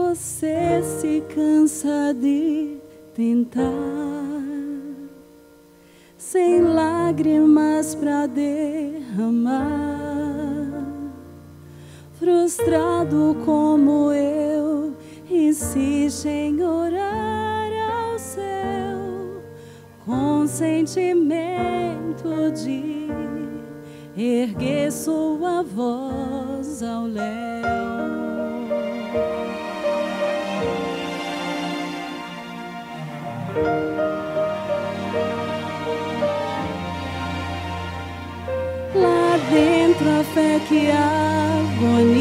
você se cansa de tentar, sem lágrimas pra derramar, frustrado como eu, insiste em orar ao céu, com sentimento de erguer sua voz ao léu. Lá dentro a fé que agoniza,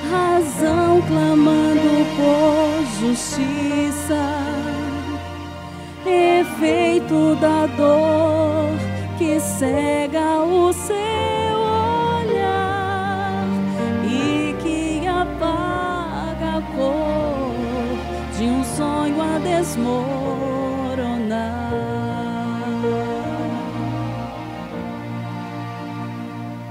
razão clamando por justiça, efeito da dor que cega o seu olhar e que apaga a cor de um sonho a desmoronar.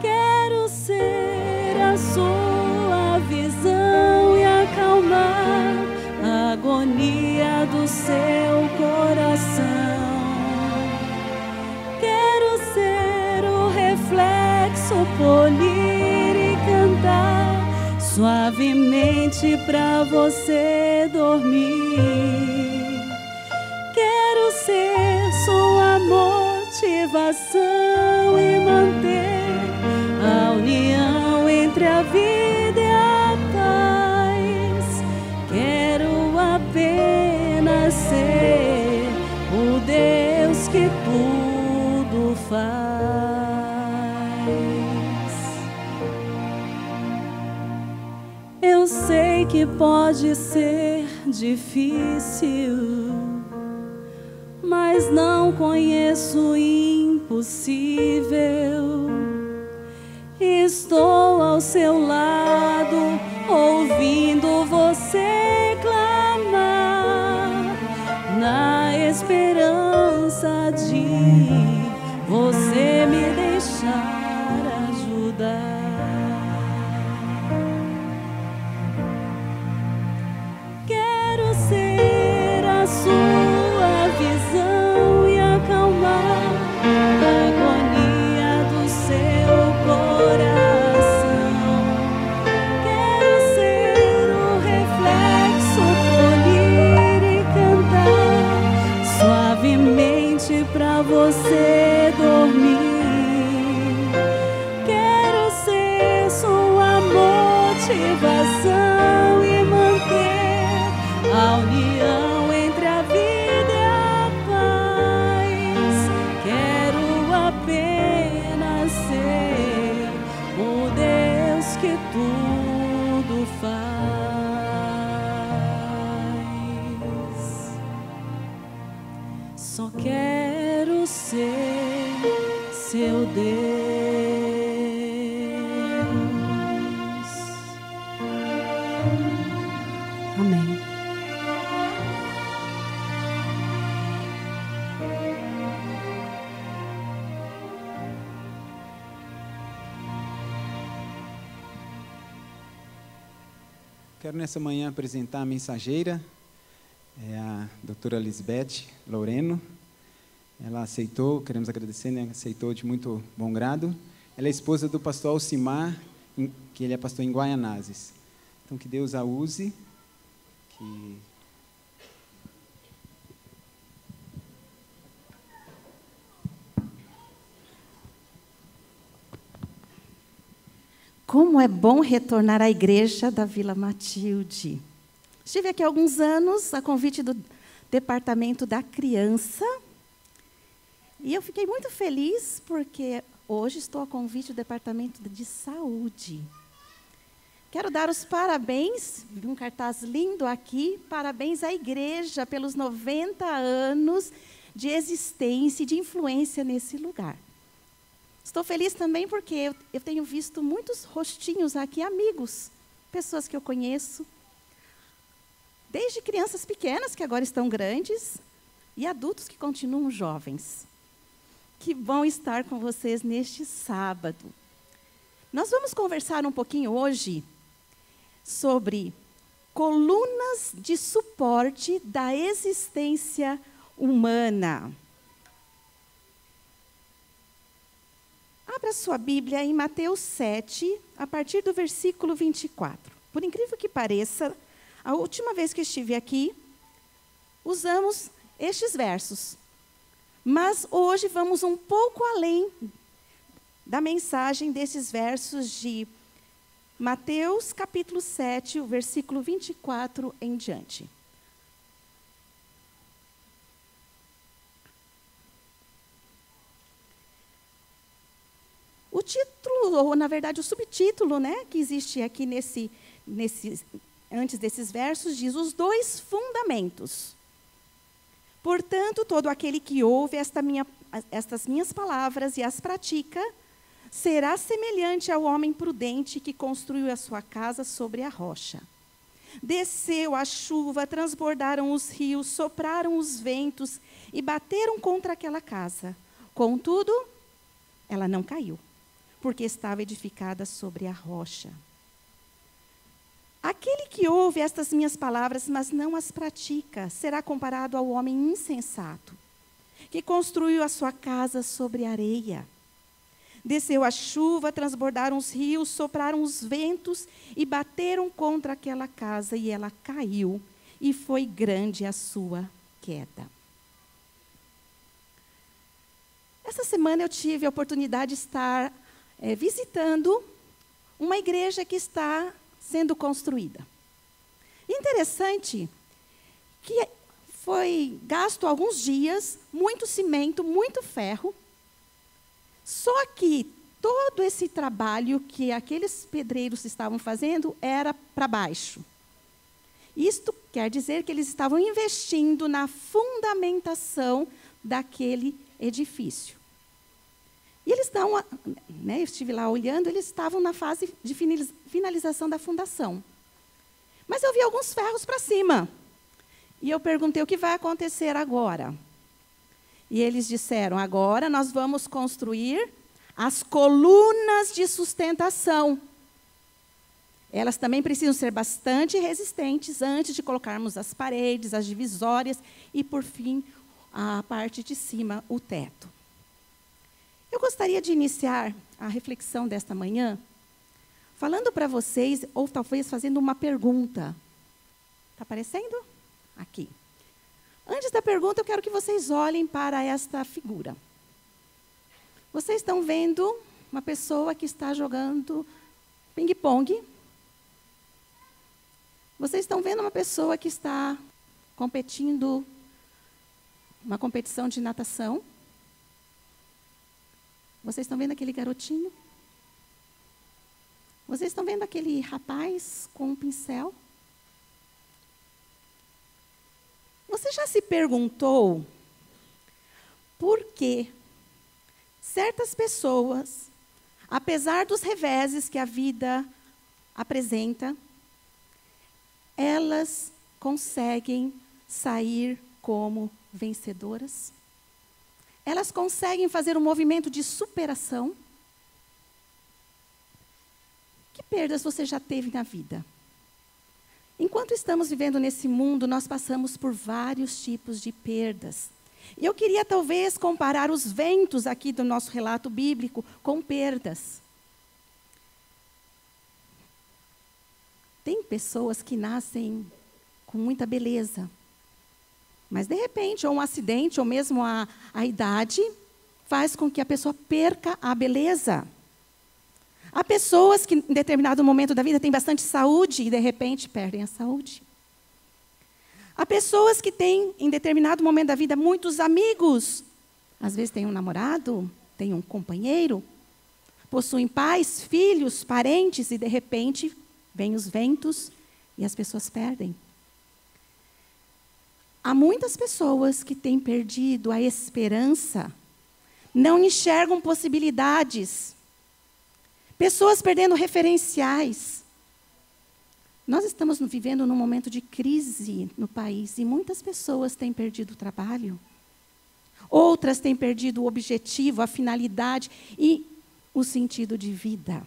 Quero ser a sua visão e acalmar a agonia do seu coração. Quero ser o reflexo, polir e cantar suavemente pra você dormir. Quero ser sua motivação e manter a união entre a vida e a paz. Quero apenas ser o Deus que tudo faz. Eu sei que pode ser difícil, mas não conheço o impossível. Estou ao seu lado, ouvindo você clamar, na esperança de você me deixar ajudar. Quero ser a sua visão e acalmar a agonia do seu coração. Quero ser o reflexo, polir e cantar suavemente pra você dormir. Quero ser sua motivação e manter a união entre a vida e a paz. Quero apenas ser o Deus que tudo faz. Só quero ser seu Deus. Amém. Quero nessa manhã apresentar a mensageira, a doutora Lisbeth Loreno. Ela aceitou, queremos agradecer, né? Aceitou de muito bom grado. Ela é esposa do pastor Alcimar, que ele é pastor em Guaianazes. Então, que Deus a use. Como é bom retornar à igreja da Vila Matilde. Estive aqui há alguns anos, a convite do Departamento da Criança, e eu fiquei muito feliz, porque hoje estou a convite do Departamento de Saúde. Quero dar os parabéns, vi um cartaz lindo aqui, parabéns à igreja pelos 90 anos de existência e de influência nesse lugar. Estou feliz também porque eu tenho visto muitos rostinhos aqui, amigos, pessoas que eu conheço, desde crianças pequenas, que agora estão grandes, e adultos que continuam jovens. Que bom estar com vocês neste sábado. Nós vamos conversar um pouquinho hoje sobre colunas de suporte da existência humana. Abra sua Bíblia em Mateus 7, a partir do versículo 24. Por incrível que pareça, a última vez que estive aqui, usamos estes versos. Mas hoje vamos um pouco além da mensagem desses versos de Mateus, capítulo 7, o versículo 24 em diante. O título, ou na verdade o subtítulo, né, que existe aqui antes desses versos, diz: os dois fundamentos. Portanto, todo aquele que ouve estas minhas palavras e as pratica, será semelhante ao homem prudente que construiu a sua casa sobre a rocha. Desceu a chuva, transbordaram os rios, sopraram os ventos e bateram contra aquela casa. Contudo, ela não caiu, porque estava edificada sobre a rocha. Aquele que ouve estas minhas palavras, mas não as pratica, será comparado ao homem insensato, que construiu a sua casa sobre areia. Desceu a chuva, transbordaram os rios, sopraram os ventos e bateram contra aquela casa, e ela caiu, e foi grande a sua queda. Essa semana eu tive a oportunidade de estar visitando uma igreja que está sendo construída. Interessante que foi gasto alguns dias, muito cimento, muito ferro. Só que todo esse trabalho que aqueles pedreiros estavam fazendo era para baixo. Isto quer dizer que eles estavam investindo na fundamentação daquele edifício. E eles estão, eu estive lá olhando, eles estavam na fase de finalização da fundação. Mas eu vi alguns ferros para cima. E eu perguntei: o que vai acontecer agora? E eles disseram: agora nós vamos construir as colunas de sustentação. Elas também precisam ser bastante resistentes antes de colocarmos as paredes, as divisórias e, por fim, a parte de cima, o teto. Eu gostaria de iniciar a reflexão desta manhã falando para vocês, ou talvez fazendo uma pergunta. Está aparecendo? Aqui. Antes da pergunta, eu quero que vocês olhem para esta figura. Vocês estão vendo uma pessoa que está jogando ping-pong. Vocês estão vendo uma pessoa que está competindo uma competição de natação. Vocês estão vendo aquele garotinho? Vocês estão vendo aquele rapaz com um pincel? Você já se perguntou por que certas pessoas, apesar dos reveses que a vida apresenta, elas conseguem sair como vencedoras? Elas conseguem fazer um movimento de superação? Que perdas você já teve na vida? Enquanto estamos vivendo nesse mundo, nós passamos por vários tipos de perdas. E eu queria talvez comparar os ventos aqui do nosso relato bíblico com perdas. Tem pessoas que nascem com muita beleza, mas, de repente, ou um acidente, ou mesmo a idade, faz com que a pessoa perca a beleza. Há pessoas que, em determinado momento da vida, têm bastante saúde e, de repente, perdem a saúde. Há pessoas que têm, em determinado momento da vida, muitos amigos. Às vezes, têm um namorado, têm um companheiro, possuem pais, filhos, parentes, e, de repente, vêm os ventos e as pessoas perdem. Há muitas pessoas que têm perdido a esperança, não enxergam possibilidades. Pessoas perdendo referenciais. Nós estamos vivendo num momento de crise no país e muitas pessoas têm perdido o trabalho. Outras têm perdido o objetivo, a finalidade e o sentido de vida.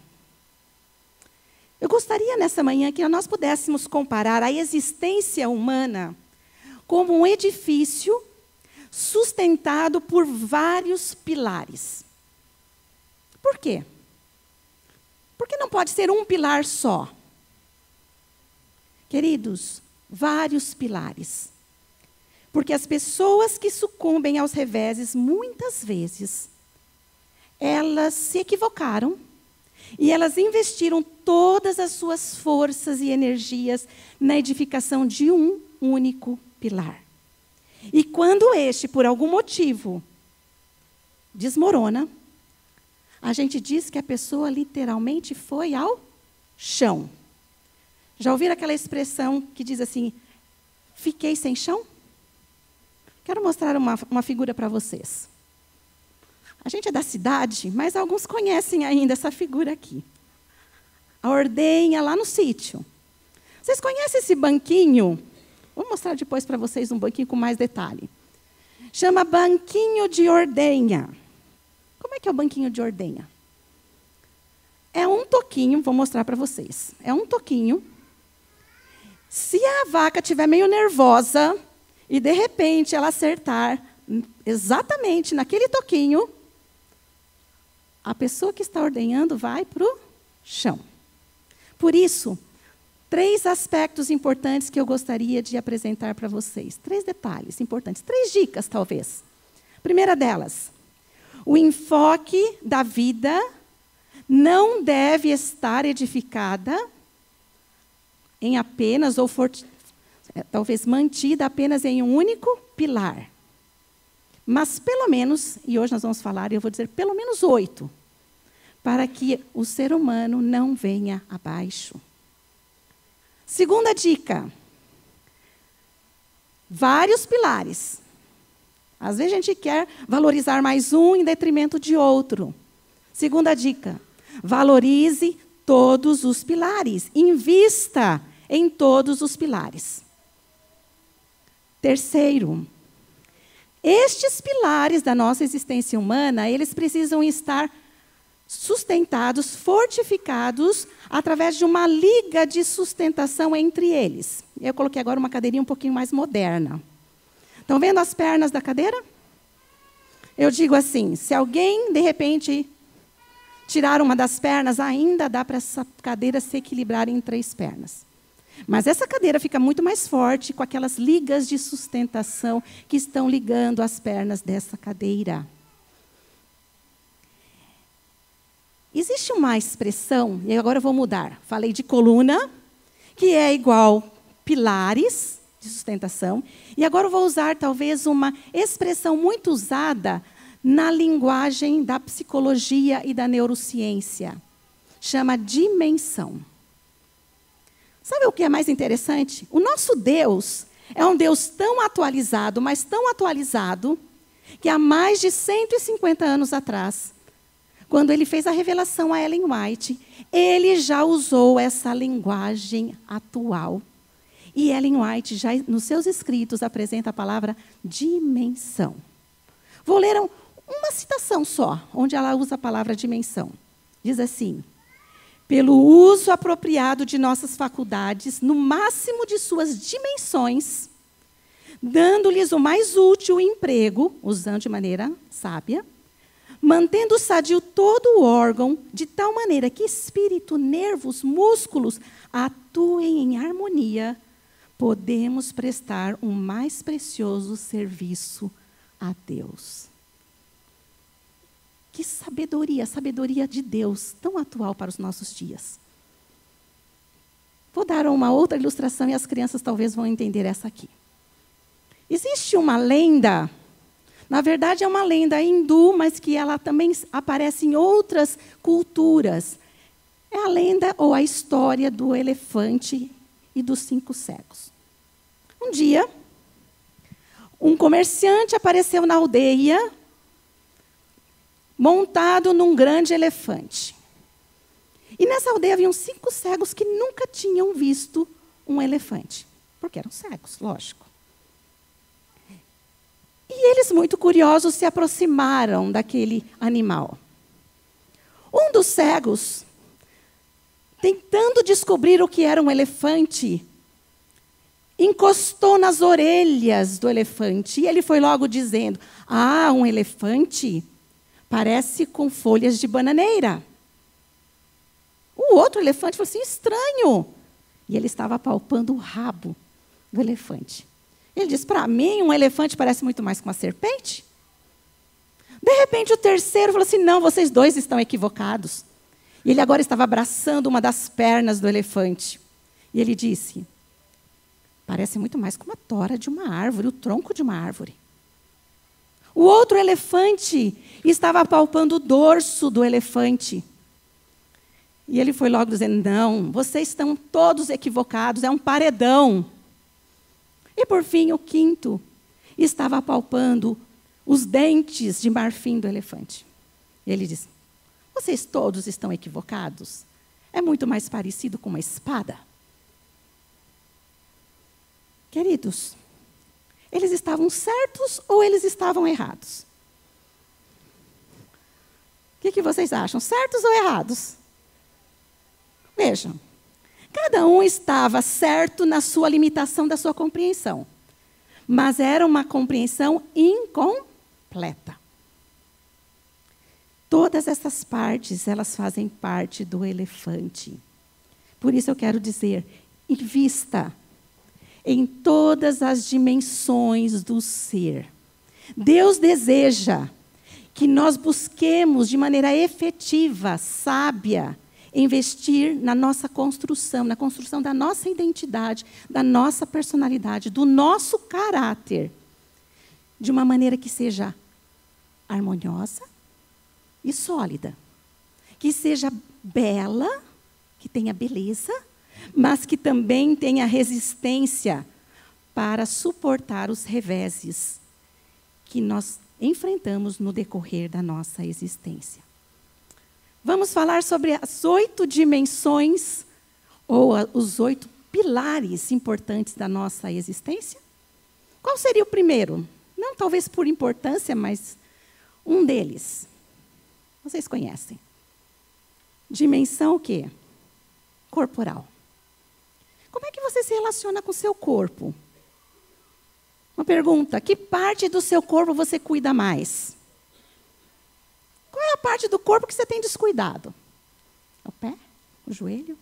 Eu gostaria nessa manhã que nós pudéssemos comparar a existência humana como um edifício sustentado por vários pilares. Por quê? Porque não pode ser um pilar só. Queridos, vários pilares. Porque as pessoas que sucumbem aos reveses, muitas vezes, elas se equivocaram e elas investiram todas as suas forças e energias na edificação de um único pilar. E quando este, por algum motivo, desmorona, a gente diz que a pessoa literalmente foi ao chão. Já ouviram aquela expressão que diz assim, fiquei sem chão? Quero mostrar uma figura para vocês. A gente é da cidade, mas alguns conhecem ainda essa figura aqui. A ordenha lá no sítio. Vocês conhecem esse banquinho? Vou mostrar depois para vocês um banquinho com mais detalhe. Chama banquinho de ordenha. Como é que é o banquinho de ordenha? É um toquinho, vou mostrar para vocês. É um toquinho. Se a vaca estiver meio nervosa e, de repente, ela acertar exatamente naquele toquinho, a pessoa que está ordenhando vai para o chão. Por isso, 3 aspectos importantes que eu gostaria de apresentar para vocês. 3 detalhes importantes, 3 dicas, talvez. Primeira delas, o enfoque da vida não deve estar edificada em apenas, ou talvez mantida apenas em um único pilar. Mas pelo menos, e hoje nós vamos falar, eu vou dizer pelo menos 8, para que o ser humano não venha abaixo. Segunda dica, vários pilares. Às vezes a gente quer valorizar mais um em detrimento de outro. Segunda dica, valorize todos os pilares, invista em todos os pilares. Terceiro, estes pilares da nossa existência humana, eles precisam estar sustentados, fortificados, através de uma liga de sustentação entre eles. Eu coloquei agora uma cadeirinha um pouquinho mais moderna. Estão vendo as pernas da cadeira? Eu digo assim, se alguém, de repente, tirar uma das pernas, ainda dá para essa cadeira se equilibrar em 3 pernas. Mas essa cadeira fica muito mais forte com aquelas ligas de sustentação que estão ligando as pernas dessa cadeira. Existe uma expressão, e agora eu vou mudar. Falei de coluna, que é igual pilares de sustentação. E agora eu vou usar, talvez, uma expressão muito usada na linguagem da psicologia e da neurociência. Chama dimensão. Sabe o que é mais interessante? O nosso Deus é um Deus tão atualizado, mas tão atualizado, que há mais de 150 anos atrás, quando ele fez a revelação a Ellen White, ele já usou essa linguagem atual. E Ellen White, já nos seus escritos, apresenta a palavra dimensão. Vou ler uma citação só, onde ela usa a palavra dimensão. Diz assim, pelo uso apropriado de nossas faculdades, no máximo de suas dimensões, dando-lhes o mais útil emprego, usando de maneira sábia, mantendo sadio todo o órgão, de tal maneira que espírito, nervos, músculos atuem em harmonia, podemos prestar um mais precioso serviço a Deus. Que sabedoria, a sabedoria de Deus, tão atual para os nossos dias. Vou dar uma outra ilustração e as crianças talvez vão entender essa aqui. Existe uma lenda, na verdade é uma lenda hindu, mas que ela também aparece em outras culturas. É a lenda ou a história do elefante e dos 5 cegos. Um dia, um comerciante apareceu na aldeia, montado num grande elefante. E nessa aldeia haviam 5 cegos que nunca tinham visto um elefante, porque eram cegos, lógico. E eles, muito curiosos, se aproximaram daquele animal. Um dos cegos tentando descobrir o que era um elefante, encostou nas orelhas do elefante. E ele foi logo dizendo: ah, um elefante parece com folhas de bananeira. O outro elefante falou assim: estranho. E ele estava apalpando o rabo do elefante. Ele disse: para mim, um elefante parece muito mais com uma serpente. De repente, o terceiro falou assim: não, vocês dois estão equivocados. E ele agora estava abraçando uma das pernas do elefante. E ele disse: parece muito mais com uma tora de uma árvore, o tronco de uma árvore. O outro elefante estava apalpando o dorso do elefante. E ele foi logo dizendo: não, vocês estão todos equivocados, é um paredão. E por fim, o quinto estava apalpando os dentes de marfim do elefante. E ele disse: vocês todos estão equivocados. É muito mais parecido com uma espada. Queridos, eles estavam certos ou eles estavam errados? O que vocês acham? Certos ou errados? Vejam, cada um estava certo na sua limitação da sua compreensão. Mas era uma compreensão incompleta. Todas essas partes, elas fazem parte do elefante. Por isso eu quero dizer, invista em todas as dimensões do ser. Deus deseja que nós busquemos de maneira efetiva, sábia, investir na nossa construção, na construção da nossa identidade, da nossa personalidade, do nosso caráter, de uma maneira que seja harmoniosa e sólida, que seja bela, que tenha beleza, mas que também tenha resistência para suportar os reveses que nós enfrentamos no decorrer da nossa existência. Vamos falar sobre as 8 dimensões, ou os 8 pilares importantes da nossa existência. Qual seria o primeiro? Não talvez por importância, mas um deles. Vocês conhecem. Dimensão o quê? Corporal. Como é que você se relaciona com o seu corpo? Uma pergunta: que parte do seu corpo você cuida mais? Qual é a parte do corpo que você tem descuidado? O pé? O joelho?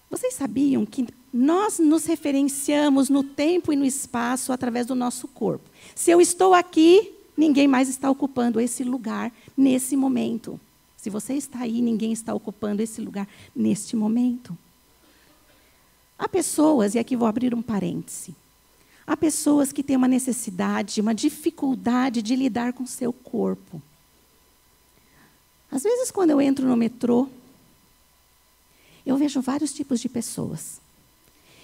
Vocês sabiam que nós nos referenciamos no tempo e no espaço através do nosso corpo? Se eu estou aqui, ninguém mais está ocupando esse lugar nesse momento. Se você está aí, ninguém está ocupando esse lugar neste momento. Há pessoas, e aqui vou abrir um parêntese, há pessoas que têm uma necessidade, uma dificuldade de lidar com o seu corpo. Às vezes, quando eu entro no metrô, eu vejo vários tipos de pessoas.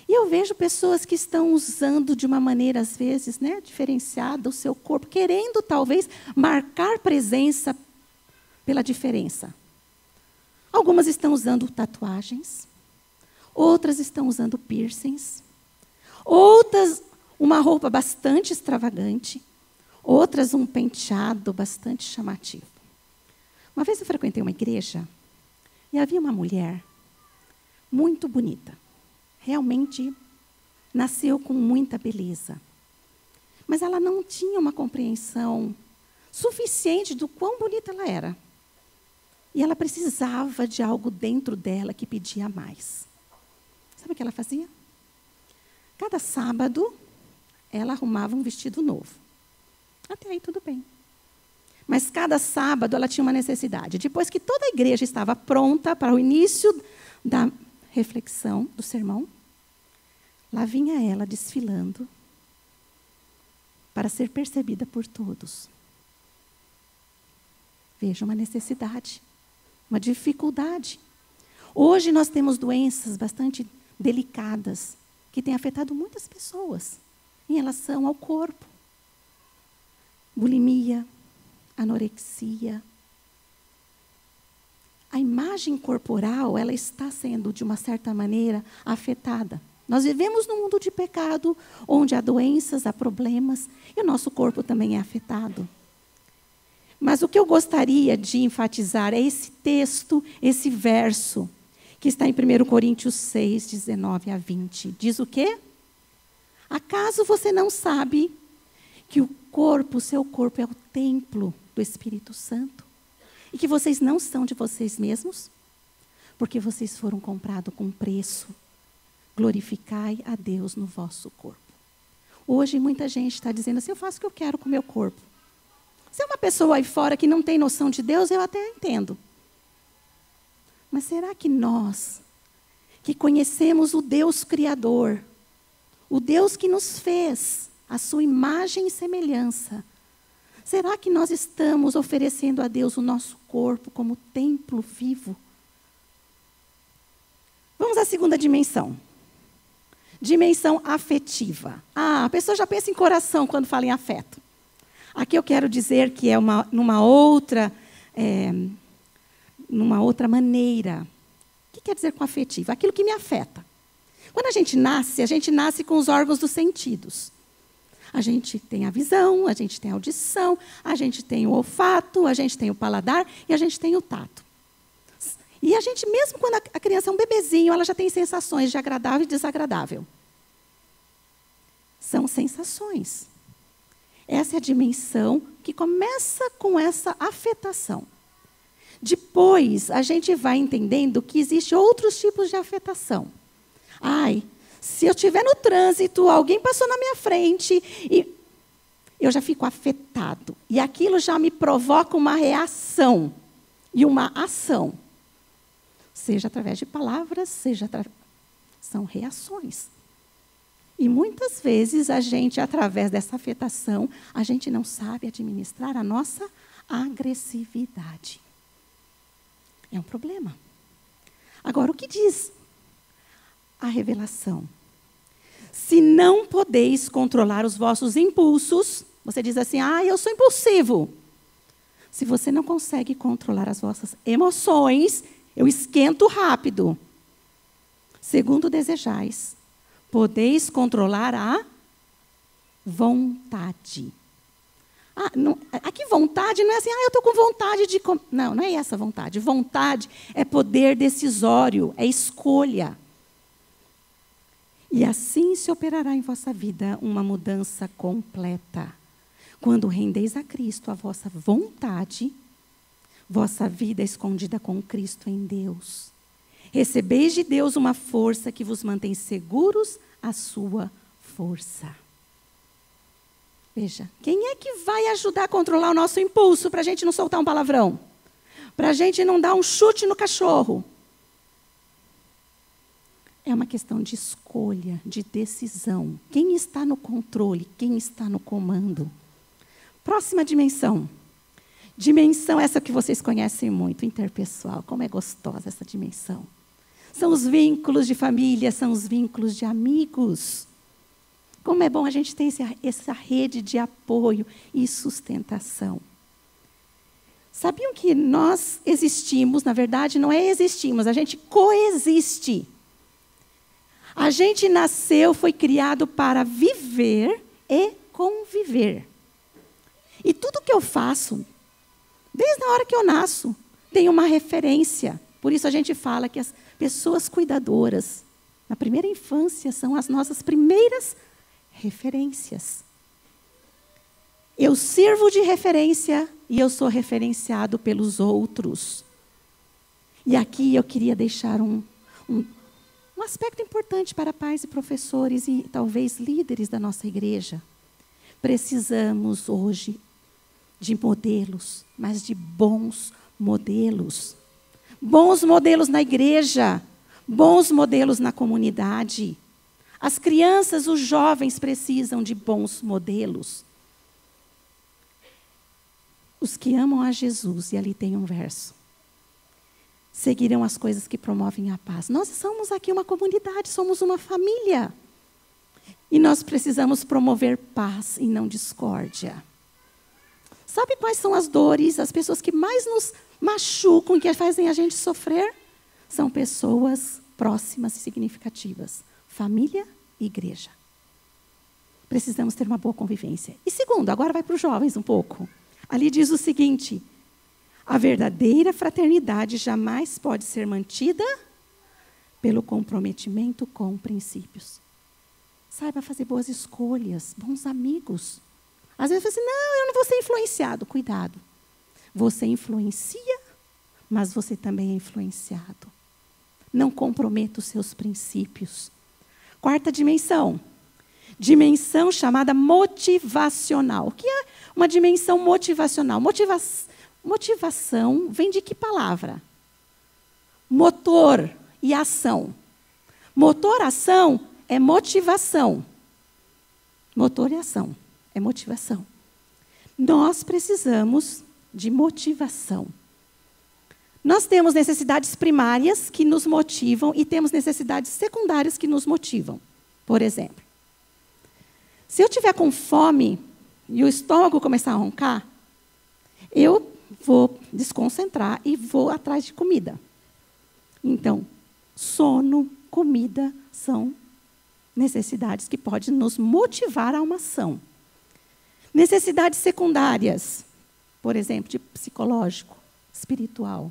E eu vejo pessoas que estão usando de uma maneira, às vezes, diferenciada o seu corpo, querendo, talvez, marcar presença pela diferença. Algumas estão usando tatuagens, outras estão usando piercings, outras uma roupa bastante extravagante, outras um penteado bastante chamativo. Uma vez eu frequentei uma igreja e havia uma mulher muito bonita. Realmente nasceu com muita beleza. Mas ela não tinha uma compreensão suficiente do quão bonita ela era. E ela precisava de algo dentro dela que pedia mais. Sabe o que ela fazia? Cada sábado, ela arrumava um vestido novo. Até aí tudo bem. Mas cada sábado ela tinha uma necessidade. Depois que toda a igreja estava pronta para o início da reflexão, do sermão, lá vinha ela desfilando para ser percebida por todos. Veja, uma necessidade, uma dificuldade. Hoje nós temos doenças bastante delicadas que têm afetado muitas pessoas em relação ao corpo. Bulimia, anorexia. A imagem corporal, ela está sendo, de uma certa maneira, afetada. Nós vivemos num mundo de pecado, onde há doenças, há problemas, e o nosso corpo também é afetado. Mas o que eu gostaria de enfatizar é esse texto, esse verso, que está em 1 Coríntios 6, 19 a 20. Diz o quê? Acaso você não sabe que o seu corpo é o templo do Espírito Santo? E que vocês não são de vocês mesmos? Porque vocês foram comprados com preço. Glorificai a Deus no vosso corpo. Hoje muita gente está dizendo assim, eu faço o que eu quero com o meu corpo. Se é uma pessoa aí fora que não tem noção de Deus, eu até entendo. Mas será que nós, que conhecemos o Deus Criador, o Deus que nos fez, a sua imagem e semelhança, será que nós estamos oferecendo a Deus o nosso corpo como templo vivo? Vamos à segunda dimensão. Dimensão afetiva. A pessoa já pensa em coração quando fala em afeto. Aqui eu quero dizer que é numa outra maneira. O que quer dizer com afetivo? Aquilo que me afeta. Quando a gente nasce com os órgãos dos sentidos. A gente tem a visão, a gente tem a audição, a gente tem o olfato, a gente tem o paladar e a gente tem o tato. E a gente, mesmo quando a criança é um bebezinho, ela já tem sensações de agradável e desagradável. São sensações. Essa é a dimensão que começa com essa afetação. Depois, a gente vai entendendo que existem outros tipos de afetação. Se eu estiver no trânsito, alguém passou na minha frente, e eu já fico afetado. E aquilo já me provoca uma reação e uma ação. Seja através de palavras, são reações. E muitas vezes a gente, através dessa afetação, a gente não sabe administrar a nossa agressividade. É um problema. Agora, o que diz a revelação? Se não podeis controlar os vossos impulsos, você diz assim, eu sou impulsivo. Se você não consegue controlar as vossas emoções, eu esquento rápido. Segundo desejais, podeis controlar a vontade. Aqui vontade não é assim, eu estou com vontade de... Não é essa vontade. Vontade é poder decisório, é escolha. E assim se operará em vossa vida uma mudança completa. Quando rendeis a Cristo a vossa vontade, vossa vida é escondida com Cristo em Deus. Recebeis de Deus uma força que vos mantém seguros à sua força. Veja, quem é que vai ajudar a controlar o nosso impulso para a gente não soltar um palavrão? Para a gente não dar um chute no cachorro? É uma questão de escolha, de decisão. Quem está no controle? Quem está no comando? Próxima dimensão. Dimensão essa que vocês conhecem muito, interpessoal. Como é gostosa essa dimensão. São os vínculos de família, são os vínculos de amigos. Como é bom a gente ter essa rede de apoio e sustentação. Sabiam que nós existimos, na verdade não é existimos, a gente coexiste. A gente nasceu, foi criado para viver e conviver. E tudo que eu faço, desde a hora que eu nasço, tem uma referência. Por isso a gente fala que as pessoas cuidadoras, na primeira infância, são as nossas primeiras referências. Eu sirvo de referência e eu sou referenciado pelos outros. E aqui eu queria deixar um aspecto importante para pais e professores e talvez líderes da nossa igreja. Precisamos hoje de modelos, mas de bons modelos. Bons modelos na igreja, bons modelos na comunidade. As crianças, os jovens precisam de bons modelos. Os que amam a Jesus, e ali tem um verso, seguirão as coisas que promovem a paz. Nós somos aqui uma comunidade, somos uma família. E nós precisamos promover paz e não discórdia. Sabe quais são as dores, as pessoas que mais nos machucam, que fazem a gente sofrer? São pessoas próximas e significativas. Família e igreja. Precisamos ter uma boa convivência. E segundo, agora vai para os jovens um pouco. Ali diz o seguinte: a verdadeira fraternidade jamais pode ser mantida pelo comprometimento com princípios. Saiba fazer boas escolhas, bons amigos. Às vezes você fala assim, não, eu não vou ser influenciado. Cuidado. Você influencia, mas você também é influenciado. Não comprometa os seus princípios. Quarta dimensão. Dimensão chamada motivacional. O que é uma dimensão motivacional? Motivação vem de que palavra? Motor e ação. Motor, ação é motivação. Motor e ação é motivação. Nós precisamos de motivação. Nós temos necessidades primárias que nos motivam e temos necessidades secundárias que nos motivam. Por exemplo, se eu estiver com fome e o estômago começar a roncar, eu vou desconcentrar e vou atrás de comida. Então, sono, comida são necessidades que podem nos motivar a uma ação. Necessidades secundárias, por exemplo, de psicológico, espiritual,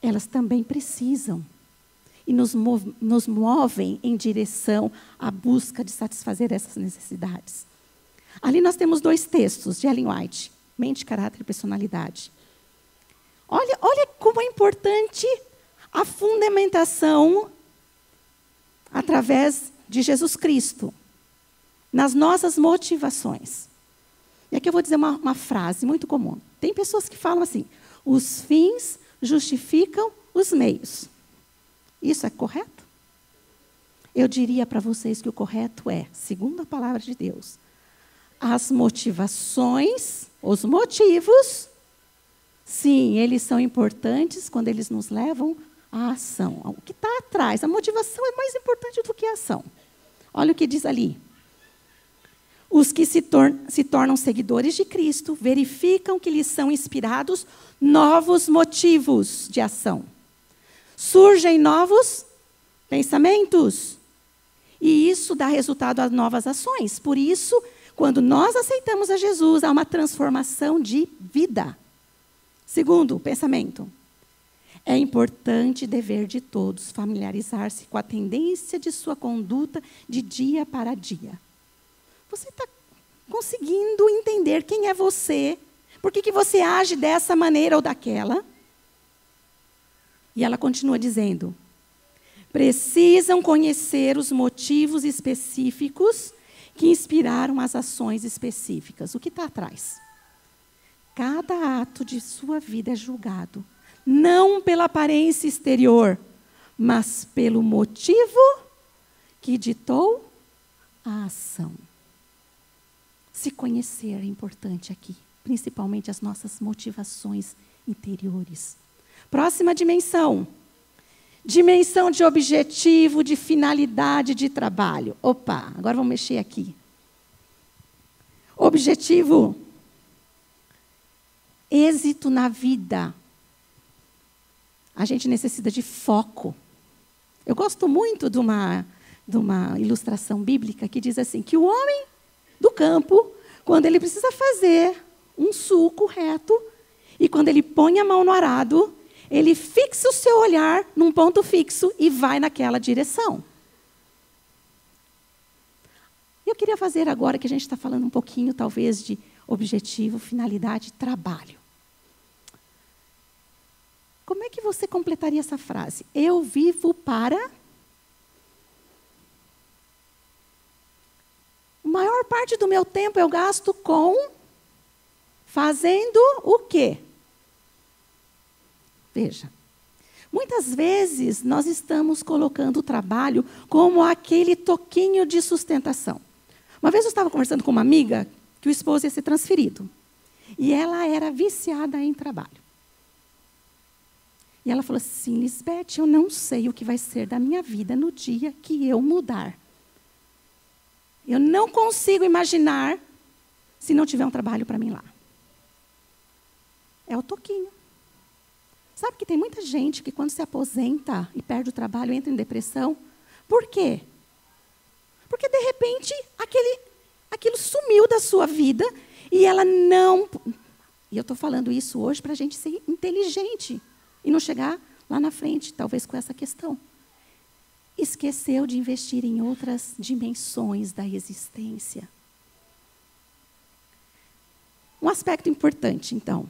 elas também precisam e nos movem em direção à busca de satisfazer essas necessidades. Ali nós temos 2 textos de Ellen White, Mente, Caráter e Personalidade. Olha como é importante a fundamentação através de Jesus Cristo nas nossas motivações. E aqui eu vou dizer uma frase muito comum. Tem pessoas que falam assim, os fins justificam os meios. Isso é correto? Eu diria para vocês que o correto é, segundo a palavra de Deus, as motivações, os motivos, sim, eles são importantes quando eles nos levam à ação. O que está atrás, a motivação é mais importante do que a ação. Olha o que diz ali. Os que se tornam seguidores de Cristo verificam que lhes são inspirados novos motivos de ação. Surgem novos pensamentos. E isso dá resultado a novas ações. Por isso, quando nós aceitamos a Jesus, há uma transformação de vida. Segundo pensamento. É importante dever de todos familiarizar-se com a tendência de sua conduta de dia para dia. Você está conseguindo entender quem é você? Por que você age dessa maneira ou daquela? E ela continua dizendo, precisam conhecer os motivos específicos que inspiraram as ações específicas. O que está atrás? Cada ato de sua vida é julgado, não pela aparência exterior, mas pelo motivo que ditou a ação. Se conhecer é importante aqui, principalmente as nossas motivações interiores. Próxima dimensão. Dimensão de objetivo, de finalidade de trabalho. Opa, agora vamos mexer aqui. Objetivo. Êxito na vida. A gente necessita de foco. Eu gosto muito de uma ilustração bíblica que diz assim, que o homem do campo, quando ele precisa fazer um sulco reto, e quando ele põe a mão no arado, ele fixa o seu olhar num ponto fixo e vai naquela direção. Eu queria fazer agora, que a gente está falando um pouquinho, talvez, de objetivo, finalidade, trabalho. Como é que você completaria essa frase? Eu vivo para... A maior parte do meu tempo eu gasto com... Fazendo o quê? Veja. Muitas vezes nós estamos colocando o trabalho como aquele toquinho de sustentação. Uma vez eu estava conversando com uma amiga que o esposo ia ser transferido. E ela era viciada em trabalho. E ela falou assim, Lisbeth, eu não sei o que vai ser da minha vida no dia que eu mudar. Eu não consigo imaginar se não tiver um trabalho para mim lá. É o toquinho. Sabe que tem muita gente que quando se aposenta e perde o trabalho, entra em depressão. Por quê? Porque, de repente, aquilo sumiu da sua vida E ela não... E eu estou falando isso hoje para a gente ser inteligente e não chegar lá na frente, talvez com essa questão. Esqueceu de investir em outras dimensões da existência. Um aspecto importante, então.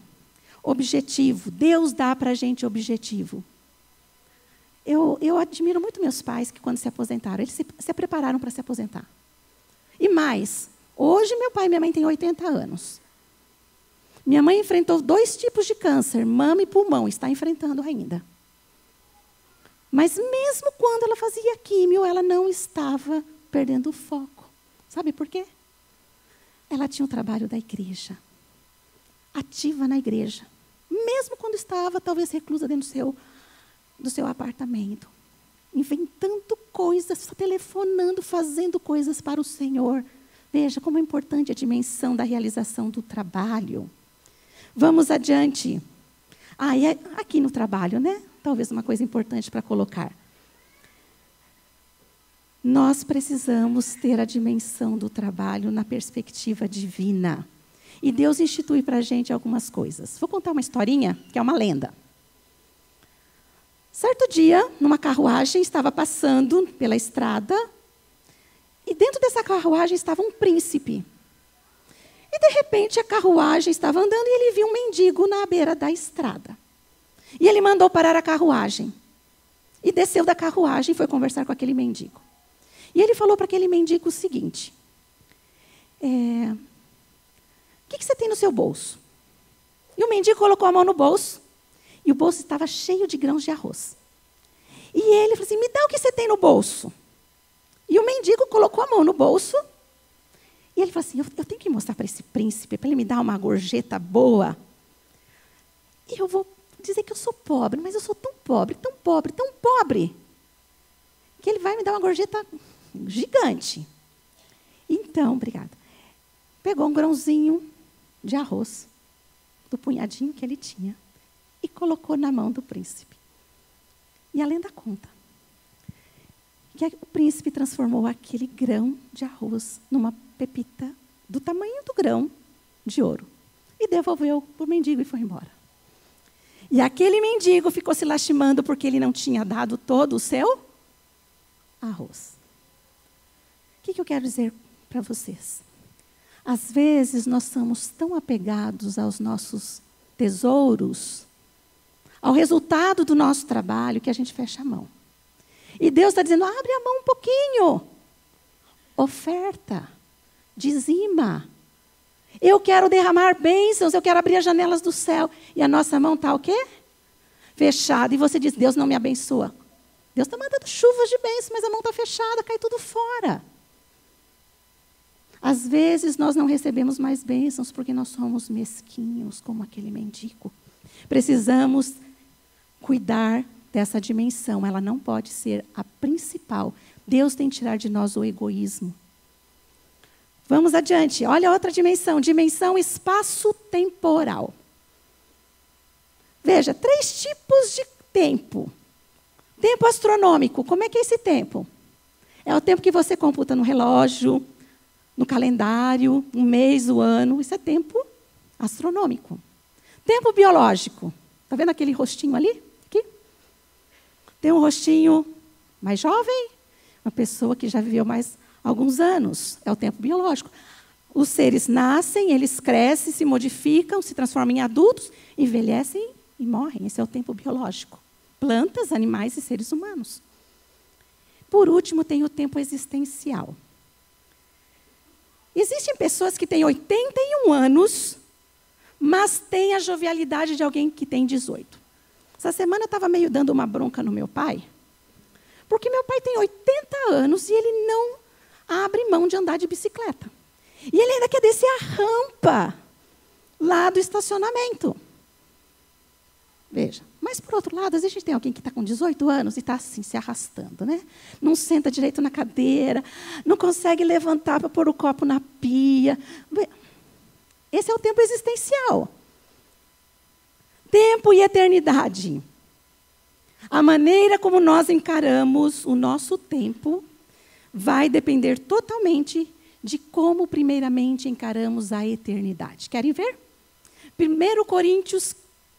Objetivo. Deus dá para a gente objetivo. Eu admiro muito meus pais que, quando se aposentaram, eles se prepararam para se aposentar. E mais, hoje meu pai e minha mãe têm 80 anos. Minha mãe enfrentou 2 tipos de câncer, mama e pulmão, está enfrentando ainda. Mas mesmo quando ela fazia químio, ela não estava perdendo o foco. Sabe por quê? Ela tinha o trabalho da igreja. Ativa na igreja. Mesmo quando estava, talvez, reclusa dentro do seu apartamento. Inventando coisas, telefonando, fazendo coisas para o Senhor. Veja como é importante a dimensão da realização do trabalho. Vamos adiante. E é aqui no trabalho, né? Talvez uma coisa importante para colocar. Nós precisamos ter a dimensão do trabalho na perspectiva divina. E Deus institui para a gente algumas coisas. Vou contar uma historinha, que é uma lenda. Certo dia, numa carruagem, estava passando pela estrada, e dentro dessa carruagem estava um príncipe. E, de repente, a carruagem estava andando e ele viu um mendigo na beira da estrada. E ele mandou parar a carruagem. E desceu da carruagem e foi conversar com aquele mendigo. E ele falou para aquele mendigo o seguinte: o que você tem no seu bolso? E o mendigo colocou a mão no bolso, e o bolso estava cheio de grãos de arroz. E ele falou assim: me dá o que você tem no bolso. E o mendigo colocou a mão no bolso, e ele falou assim: eu tenho que mostrar para esse príncipe, para ele me dar uma gorjeta boa. E eu vou dizer que eu sou pobre, mas eu sou tão pobre, tão pobre, tão pobre, que ele vai me dar uma gorjeta gigante. Então, obrigada. Pegou um grãozinho de arroz, do punhadinho que ele tinha, e colocou na mão do príncipe. E a lenda conta que o príncipe transformou aquele grão de arroz numa pepita do tamanho do grão de ouro. E devolveu para o mendigo e foi embora. E aquele mendigo ficou se lastimando porque ele não tinha dado todo o seu arroz. O que eu quero dizer para vocês? Às vezes nós somos tão apegados aos nossos tesouros, ao resultado do nosso trabalho, que a gente fecha a mão. E Deus está dizendo: abre a mão um pouquinho. Oferta. Dizima. Eu quero derramar bênçãos, eu quero abrir as janelas do céu. E a nossa mão está o quê? Fechada. E você diz: Deus não me abençoa. Deus está mandando chuvas de bênçãos, mas a mão está fechada, cai tudo fora. Às vezes nós não recebemos mais bênçãos porque nós somos mesquinhos, como aquele mendigo. Precisamos cuidar dessa dimensão, ela não pode ser a principal. Deus tem que tirar de nós o egoísmo. Vamos adiante, olha outra dimensão, dimensão espaço-temporal. Veja, 3 tipos de tempo. Tempo astronômico, como é que é esse tempo? É o tempo que você computa no relógio, no calendário, um mês, o ano, isso é tempo astronômico. Tempo biológico, está vendo aquele rostinho ali? Aqui? Tem um rostinho mais jovem, uma pessoa que já viveu mais alguns anos, é o tempo biológico. Os seres nascem, eles crescem, se modificam, se transformam em adultos, envelhecem e morrem, esse é o tempo biológico. Plantas, animais e seres humanos. Por último, tem o tempo existencial. Existem pessoas que têm 81 anos, mas têm a jovialidade de alguém que tem 18. Essa semana eu estava meio dando uma bronca no meu pai, porque meu pai tem 80 anos e ele não abre mão de andar de bicicleta. E ele ainda quer descer a rampa lá do estacionamento. Veja, mas por outro lado, às vezes a gente tem alguém que está com 18 anos e está assim, se arrastando, né? Não senta direito na cadeira, não consegue levantar para pôr o copo na pia. Esse é o tempo existencial. Tempo e eternidade. A maneira como nós encaramos o nosso tempo vai depender totalmente de como primeiramente encaramos a eternidade. Querem ver? 1 Coríntios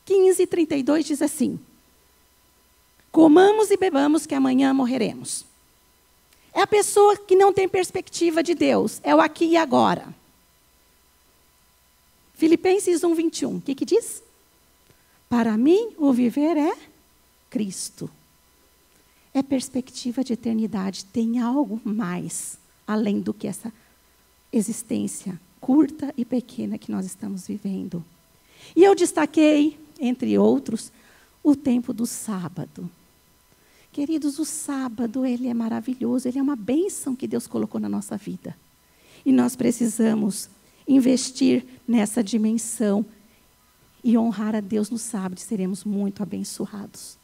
15, 32 diz assim: comamos e bebamos que amanhã morreremos. É a pessoa que não tem perspectiva de Deus, é o aqui e agora. Filipenses 1, 21, o que diz? Para mim, o viver é Cristo. É perspectiva de eternidade, tem algo mais, além do que essa existência curta e pequena que nós estamos vivendo. E eu destaquei, entre outros, o tempo do sábado. Queridos, o sábado, ele é maravilhoso, ele é uma bênção que Deus colocou na nossa vida. E nós precisamos investir nessa dimensão e honrar a Deus no sábado, seremos muito abençoados.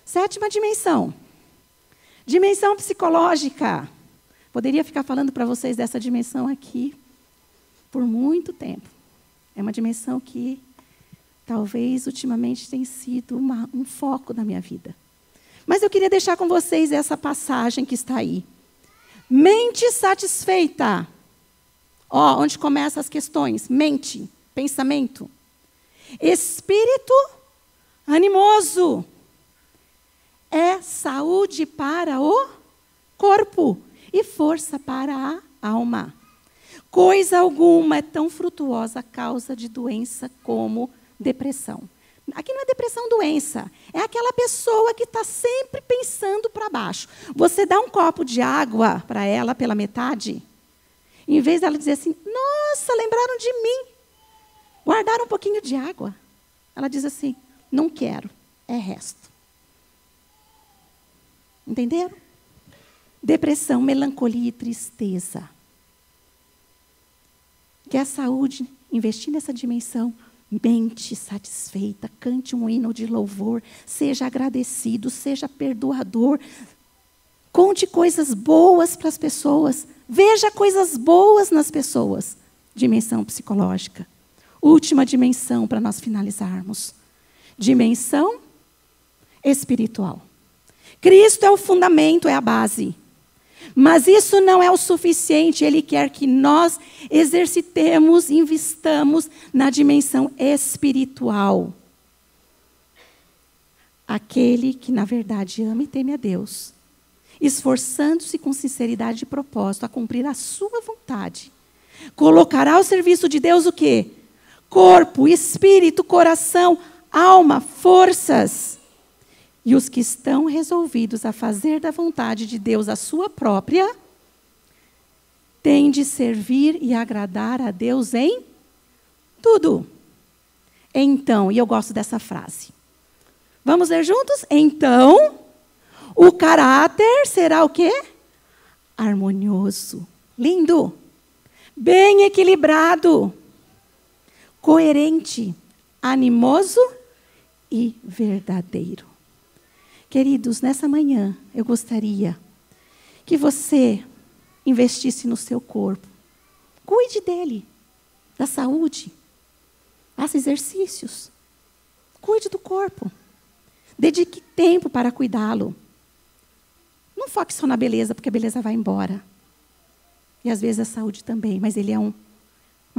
7ª dimensão. Dimensão psicológica. Poderia ficar falando para vocês dessa dimensão aqui por muito tempo. É uma dimensão que talvez ultimamente tem sido um foco da minha vida. Mas eu queria deixar com vocês essa passagem que está aí. Mente satisfeita. Ó, onde começam as questões. Mente, pensamento. Espírito animoso. É saúde para o corpo e força para a alma. Coisa alguma é tão frutuosa a causa de doença como depressão. Aqui não é depressão doença, é aquela pessoa que está sempre pensando para baixo. Você dá um copo de água para ela pela metade, em vez dela dizer assim, nossa, lembraram de mim, guardaram um pouquinho de água. Ela diz assim, não quero, é resto. Entenderam? Depressão, melancolia e tristeza. Quer saúde? Investir nessa dimensão. Mente satisfeita, cante um hino de louvor, seja agradecido, seja perdoador. Conte coisas boas para as pessoas. Veja coisas boas nas pessoas. Dimensão psicológica. Última dimensão para nós finalizarmos. Dimensão espiritual. Cristo é o fundamento, é a base. Mas isso não é o suficiente. Ele quer que nós exercitemos, investamos na dimensão espiritual. Aquele que, na verdade, ama e teme a Deus, esforçando-se com sinceridade de propósito a cumprir a sua vontade, colocará ao serviço de Deus o quê? Corpo, espírito, coração, alma, forças. E os que estão resolvidos a fazer da vontade de Deus a sua própria, têm de servir e agradar a Deus em tudo. Então, e eu gosto dessa frase. Vamos ler juntos? Então, o caráter será o quê? Harmonioso, lindo, bem equilibrado, coerente, animoso e verdadeiro. Queridos, nessa manhã, eu gostaria que você investisse no seu corpo. Cuide dele, da saúde. Faça exercícios. Cuide do corpo. Dedique tempo para cuidá-lo. Não foque só na beleza, porque a beleza vai embora. E às vezes a saúde também, mas ele é uma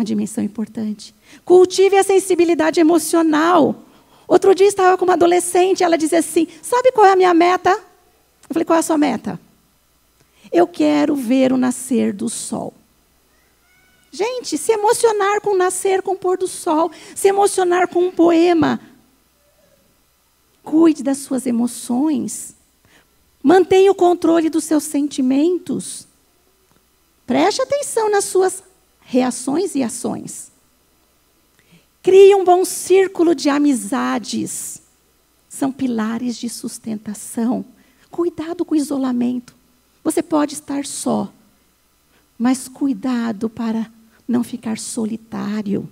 dimensão importante. Cultive a sensibilidade emocional. Outro dia estava com uma adolescente, ela dizia assim, sabe qual é a minha meta? Eu falei, qual é a sua meta? Eu quero ver o nascer do sol. Gente, se emocionar com o nascer, com o pôr do sol, se emocionar com um poema. Cuide das suas emoções. Mantenha o controle dos seus sentimentos. Preste atenção nas suas reações e ações. Crie um bom círculo de amizades. São pilares de sustentação. Cuidado com o isolamento. Você pode estar só, mas cuidado para não ficar solitário.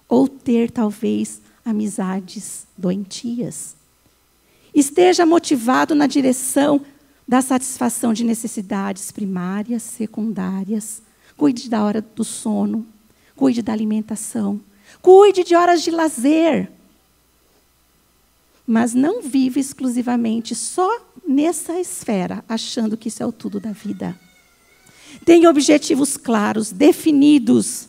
Ou ter, talvez, amizades doentias. Esteja motivado na direção da satisfação de necessidades primárias, secundárias. Cuide da hora do sono. Cuide da alimentação. Cuide de horas de lazer. Mas não vive exclusivamente só nessa esfera, achando que isso é o tudo da vida. Tenha objetivos claros, definidos.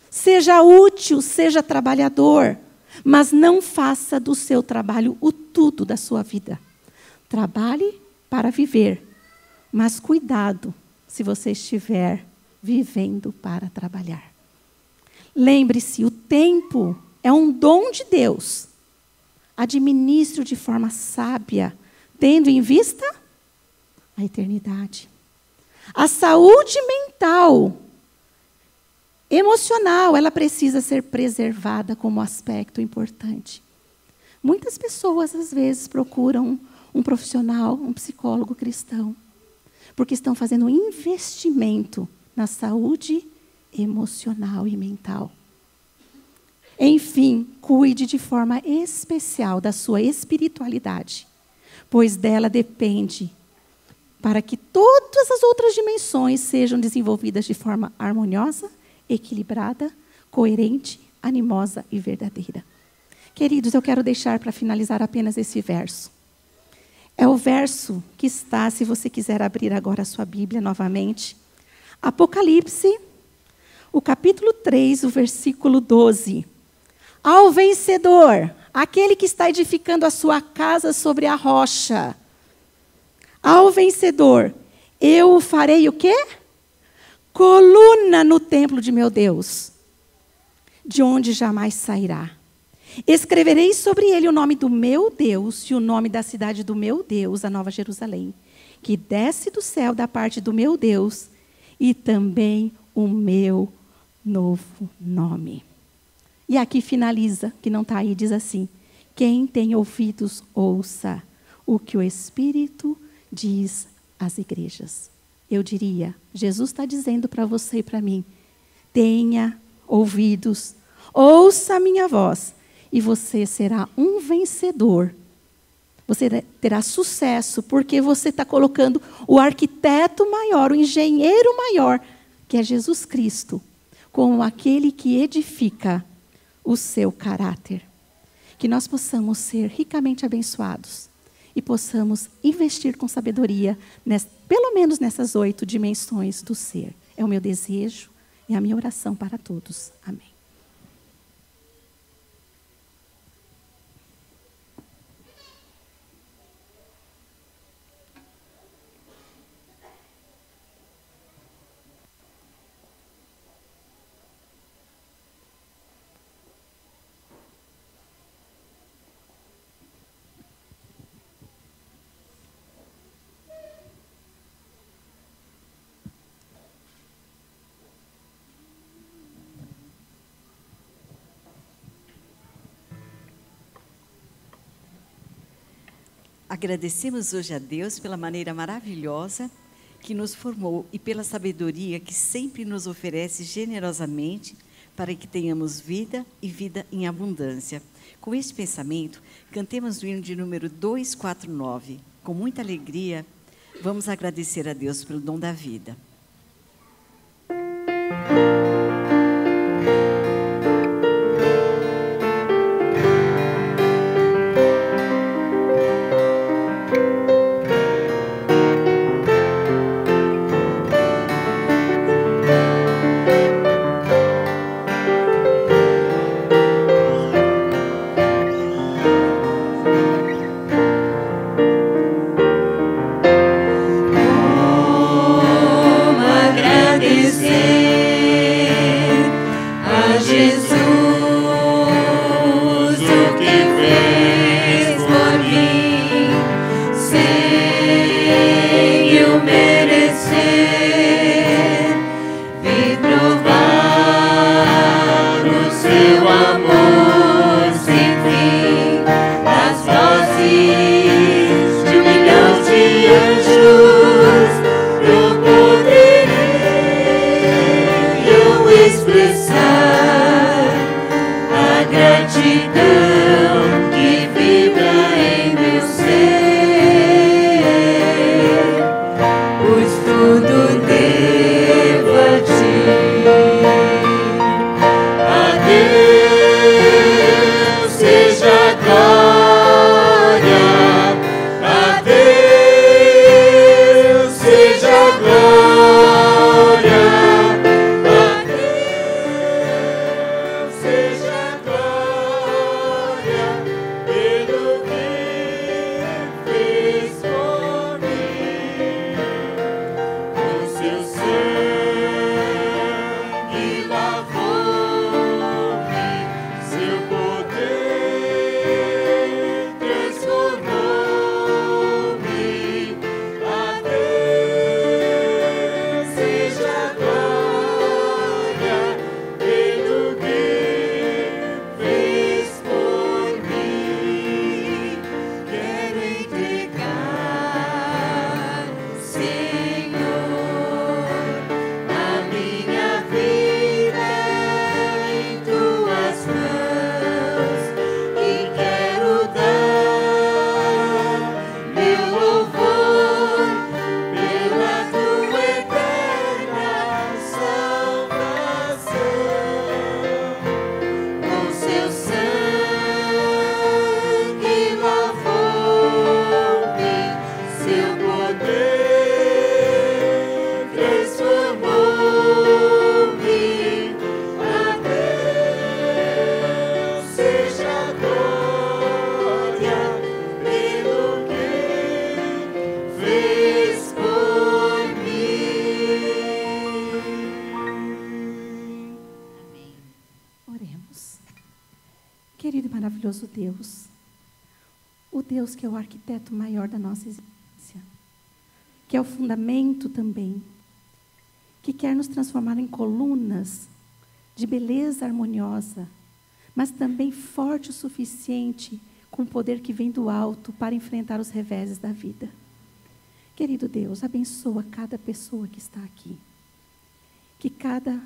Seja útil, seja trabalhador, mas não faça do seu trabalho o tudo da sua vida. Trabalhe para viver, mas cuidado se você estiver vivendo para trabalhar. Lembre-se, o tempo é um dom de Deus. Administre-o de forma sábia, tendo em vista a eternidade. A saúde mental, emocional, ela precisa ser preservada como aspecto importante. Muitas pessoas, às vezes, procuram um profissional, um psicólogo cristão, porque estão fazendo um investimento na saúde emocional e mental. Enfim, cuide de forma especial da sua espiritualidade, pois dela depende para que todas as outras dimensões sejam desenvolvidas de forma harmoniosa, equilibrada, coerente, animosa e verdadeira. Queridos, eu quero deixar para finalizar apenas esse verso. É o verso que está, se você quiser abrir agora a sua Bíblia novamente, Apocalipse, o capítulo 3, o versículo 12. Ao vencedor, aquele que está edificando a sua casa sobre a rocha. Ao vencedor, eu o farei o quê? Coluna no templo de meu Deus, de onde jamais sairá. Escreverei sobre ele o nome do meu Deus e o nome da cidade do meu Deus, a Nova Jerusalém, que desce do céu da parte do meu Deus, e também o meu novo nome. E aqui finaliza, que não está aí, diz assim: quem tem ouvidos, ouça o que o Espírito diz às igrejas. Eu diria, Jesus está dizendo para você e para mim, tenha ouvidos, ouça a minha voz, e você será um vencedor. Você terá sucesso, porque você está colocando o arquiteto maior, o engenheiro maior, que é Jesus Cristo, como aquele que edifica o seu caráter. Que nós possamos ser ricamente abençoados e possamos investir com sabedoria, pelo menos nessas 8 dimensões do ser. É o meu desejo e a minha oração para todos. Amém. Agradecemos hoje a Deus pela maneira maravilhosa que nos formou e pela sabedoria que sempre nos oferece generosamente para que tenhamos vida e vida em abundância. Com este pensamento, cantemos o hino de número 249. Com muita alegria, vamos agradecer a Deus pelo dom da vida. Oh maravilhoso Deus, o Deus que é o arquiteto maior da nossa existência, que é o fundamento também, que quer nos transformar em colunas de beleza harmoniosa, mas também forte o suficiente, com o poder que vem do alto para enfrentar os reveses da vida. Querido Deus, abençoa cada pessoa que está aqui. Que cada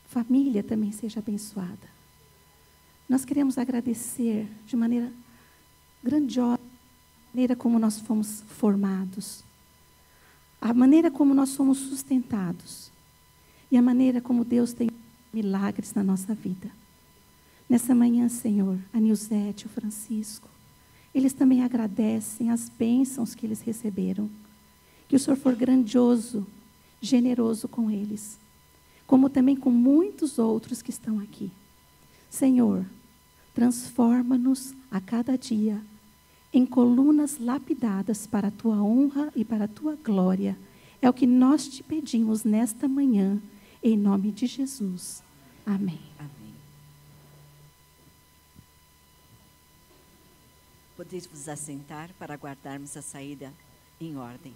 família também seja abençoada. Nós queremos agradecer de maneira grandiosa a maneira como nós fomos formados, a maneira como nós somos sustentados e a maneira como Deus tem milagres na nossa vida. Nessa manhã, Senhor, a Nilzete, o Francisco, eles também agradecem as bênçãos que eles receberam. Que o Senhor for grandioso, generoso com eles, como também com muitos outros que estão aqui. Senhor, transforma-nos a cada dia em colunas lapidadas para a Tua honra e para a Tua glória. É o que nós te pedimos nesta manhã, em nome de Jesus. Amém. Amém. Podeis vos assentar para aguardarmos a saída em ordem.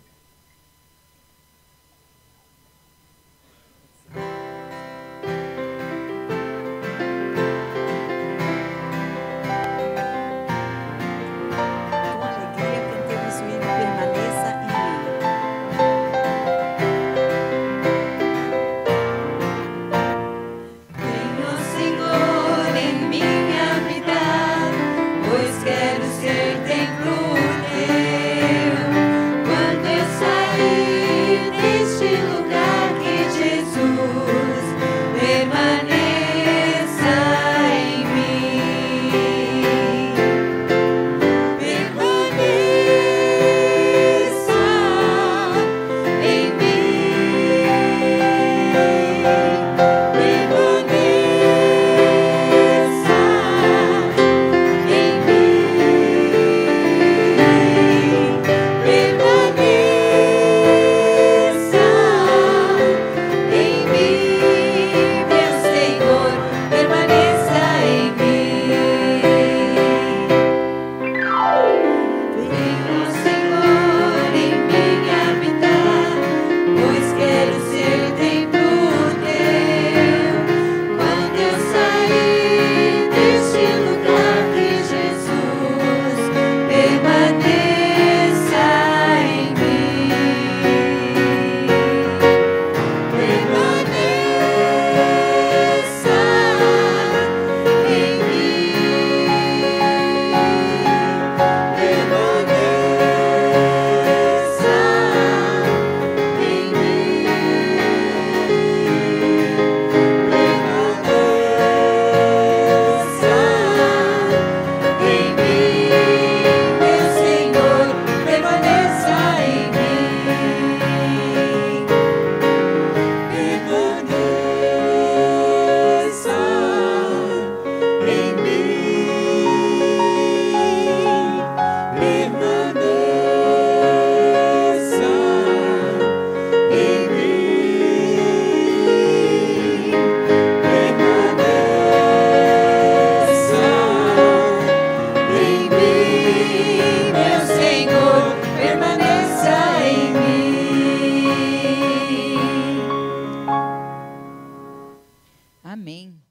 Amém.